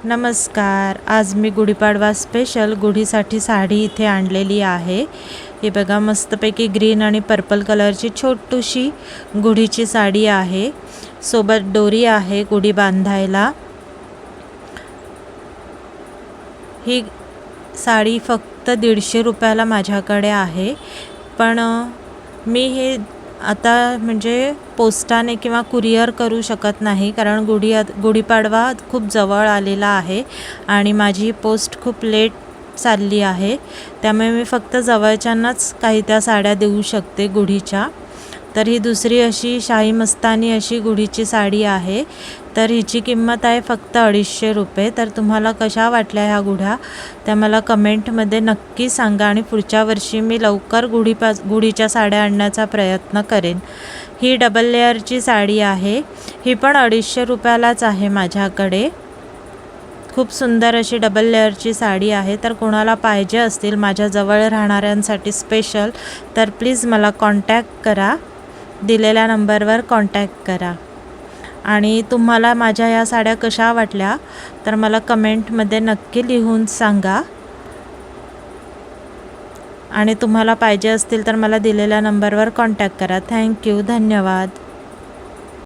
नमस्कार. आज मी गुढीपाडवा स्पेशल गुढीसाठी साडी इथे आणलेली आहे. हे बघा मस्तपैकी ग्रीन आणि पर्पल कलरची छोटूशी गुढीची साडी आहे. सोबत दोरी आहे गुढी बांधायला. ही साडी फक्त 150 रुपयाला माझ्याकडे आहे. पण मी हे आता म्हणजे पोस्टाने किंवा कुरिअर करू शकत नाही, कारण गुढीपाडवा खूप जवळ आलेला आहे आणि माझी पोस्ट खूप लेट चालली आहे. त्यामुळे मी फक्त जवळच्यांनाच काही त्या साड्या देऊ शकते गुढीच्या. तर ही दुसरी अशी शाही मस्तानी अशी गुढीची साडी आहे. तर हिची किंमत आहे फक्त 250 रुपये. तर तुम्हाला कशा वाटल्या ह्या गुढ्या त्या मला कमेंटमध्ये नक्की सांगा आणि पुढच्या वर्षी मी लवकर गुढीच्या साड्या आणण्याचा प्रयत्न करेन. ही डबल लेअरची साडी आहे. ही पण 250 रुपयालाच आहे माझ्याकडे. खूप सुंदर अशी डबल लेअरची साडी आहे. तर कोणाला पाहिजे असतील माझ्या जवळ राहणाऱ्यांसाठी स्पेशल तर प्लीज मला कॉन्टॅक्ट करा. दिलेल्या नंबरवर कॉन्टॅक्ट करा. आणि तुम्हाला माझ्या या साड्या कशा वाटल्या तर मला कमेंटमध्ये नक्की लिहून सांगा. आणि तुम्हाला पाहिजे असतील तर मला दिलेल्या नंबरवर कॉन्टॅक्ट करा. थँक्यू. धन्यवाद.